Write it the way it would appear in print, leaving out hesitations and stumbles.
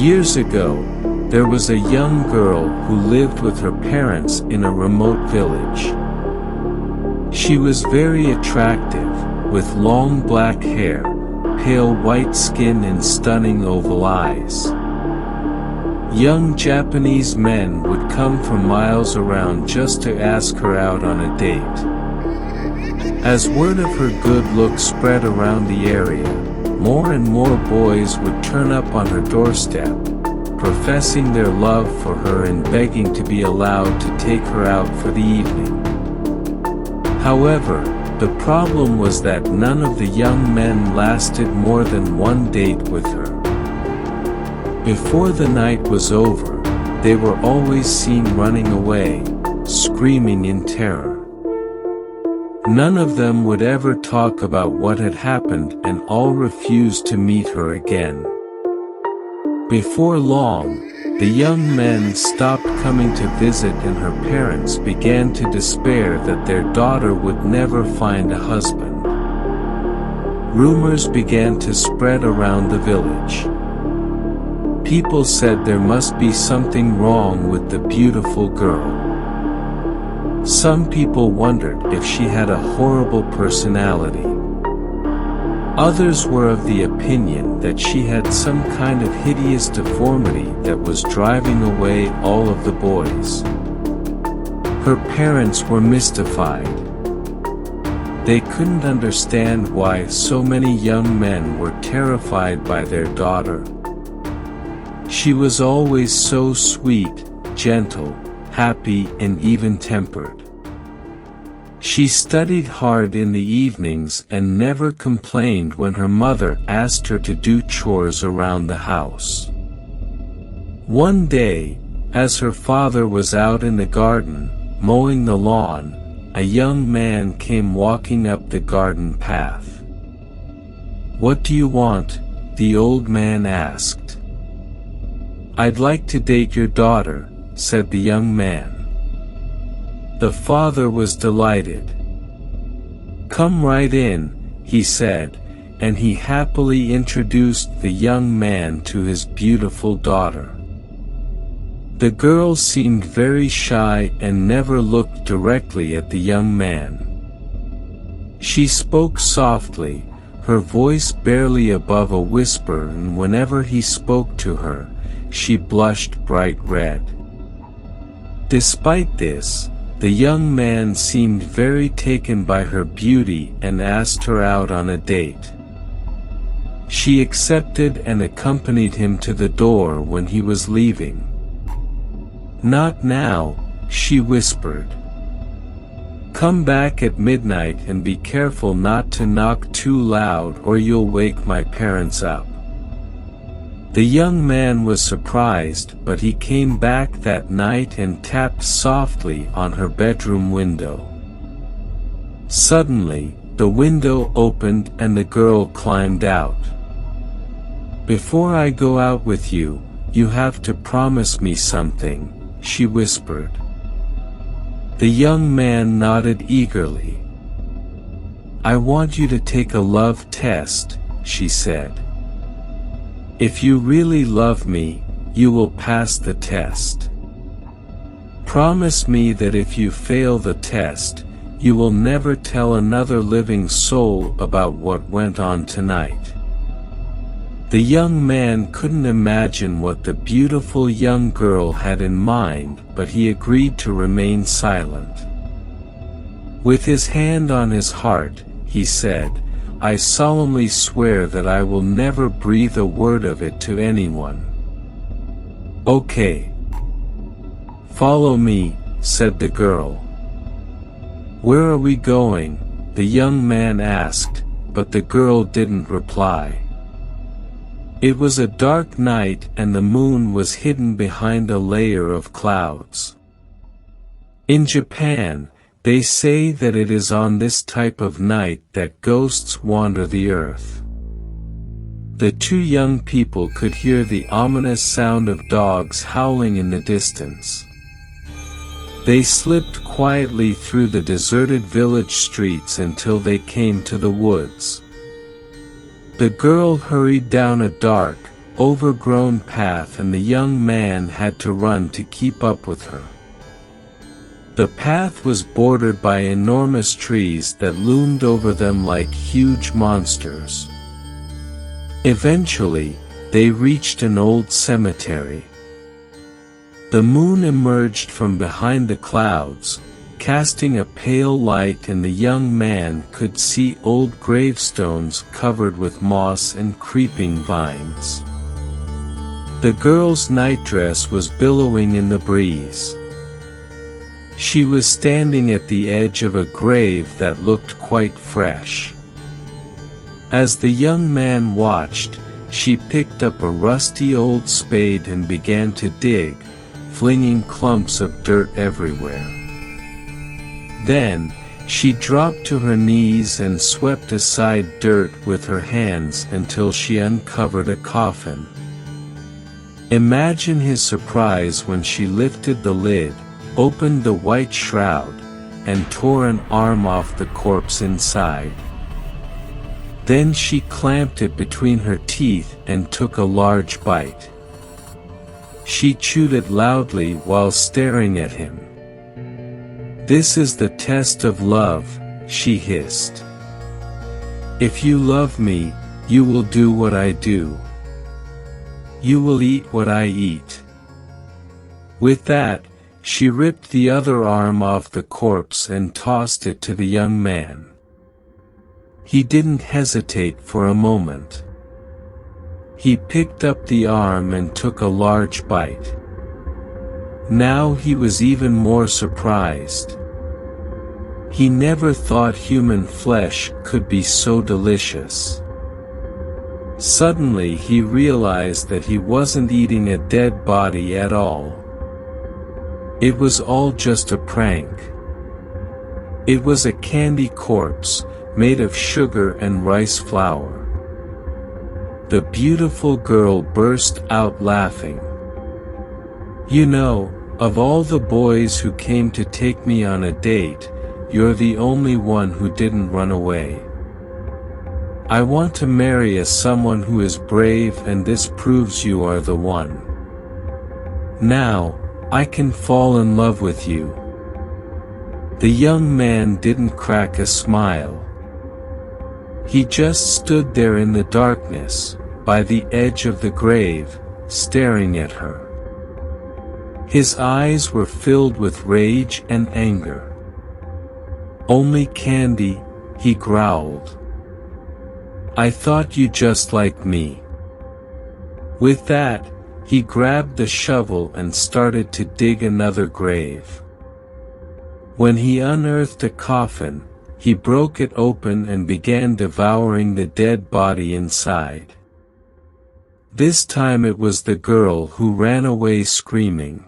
Years ago, there was a young girl who lived with her parents in a remote village. She was very attractive, with long black hair, pale white skin and stunning oval eyes. Young Japanese men would come from miles around just to ask her out on a date. As word of her good looks spread around the area, more and more boys would turn up on her doorstep, professing their love for her and begging to be allowed to take her out for the evening. However, the problem was that none of the young men lasted more than one date with her. Before the night was over, they were always seen running away, screaming in terror. None of them would ever talk about what had happened and all refused to meet her again. Before long, the young men stopped coming to visit and her parents began to despair that their daughter would never find a husband. Rumors began to spread around the village. People said there must be something wrong with the beautiful girl. Some people wondered if she had a horrible personality. Others were of the opinion that she had some kind of hideous deformity that was driving away all of the boys. Her parents were mystified. They couldn't understand why so many young men were terrified by their daughter. She was always so sweet, gentle, happy and even-tempered. She studied hard in the evenings and never complained when her mother asked her to do chores around the house. One day, as her father was out in the garden, mowing the lawn, a young man came walking up the garden path. "What do you want?" the old man asked. "I'd like to date your daughter," said the young man. The father was delighted. "Come right in," he said, and he happily introduced the young man to his beautiful daughter. The girl seemed very shy and never looked directly at the young man. She spoke softly, her voice barely above a whisper, and whenever he spoke to her, she blushed bright red. Despite this, the young man seemed very taken by her beauty and asked her out on a date. She accepted and accompanied him to the door when he was leaving. "Not now," she whispered. "Come back at midnight and be careful not to knock too loud or you'll wake my parents up." The young man was surprised, but he came back that night and tapped softly on her bedroom window. Suddenly, the window opened and the girl climbed out. "Before I go out with you, you have to promise me something," she whispered. The young man nodded eagerly. "I want you to take a love test," she said. "If you really love me, you will pass the test. Promise me that if you fail the test, you will never tell another living soul about what went on tonight." The young man couldn't imagine what the beautiful young girl had in mind, but he agreed to remain silent. With his hand on his heart, he said, "I solemnly swear that I will never breathe a word of it to anyone." "Okay. Follow me," said the girl. "Where are we going?" the young man asked, but the girl didn't reply. It was a dark night and the moon was hidden behind a layer of clouds. In Japan, they say that it is on this type of night that ghosts wander the earth. The two young people could hear the ominous sound of dogs howling in the distance. They slipped quietly through the deserted village streets until they came to the woods. The girl hurried down a dark, overgrown path and the young man had to run to keep up with her. The path was bordered by enormous trees that loomed over them like huge monsters. Eventually, they reached an old cemetery. The moon emerged from behind the clouds, casting a pale light, and the young man could see old gravestones covered with moss and creeping vines. The girl's nightdress was billowing in the breeze. She was standing at the edge of a grave that looked quite fresh. As the young man watched, she picked up a rusty old spade and began to dig, flinging clumps of dirt everywhere. Then, she dropped to her knees and swept aside dirt with her hands until she uncovered a coffin. Imagine his surprise when she lifted the lid, opened the white shroud, and tore an arm off the corpse inside. Then she clamped it between her teeth and took a large bite. She chewed it loudly while staring at him. "This is the test of love," she hissed. "If you love me, you will do what I do. You will eat what I eat." With that, she ripped the other arm off the corpse and tossed it to the young man. He didn't hesitate for a moment. He picked up the arm and took a large bite. Now he was even more surprised. He never thought human flesh could be so delicious. Suddenly he realized that he wasn't eating a dead body at all. It was all just a prank. It was a candy corpse, made of sugar and rice flour. The beautiful girl burst out laughing. "You know, of all the boys who came to take me on a date, you're the only one who didn't run away. I want to marry someone who is brave, and this proves you are the one. Now, I can fall in love with you." The young man didn't crack a smile. He just stood there in the darkness, by the edge of the grave, staring at her. His eyes were filled with rage and anger. "Only candy," he growled. "I thought you just liked me." With that, he grabbed the shovel and started to dig another grave. When he unearthed a coffin, he broke it open and began devouring the dead body inside. This time it was the girl who ran away screaming.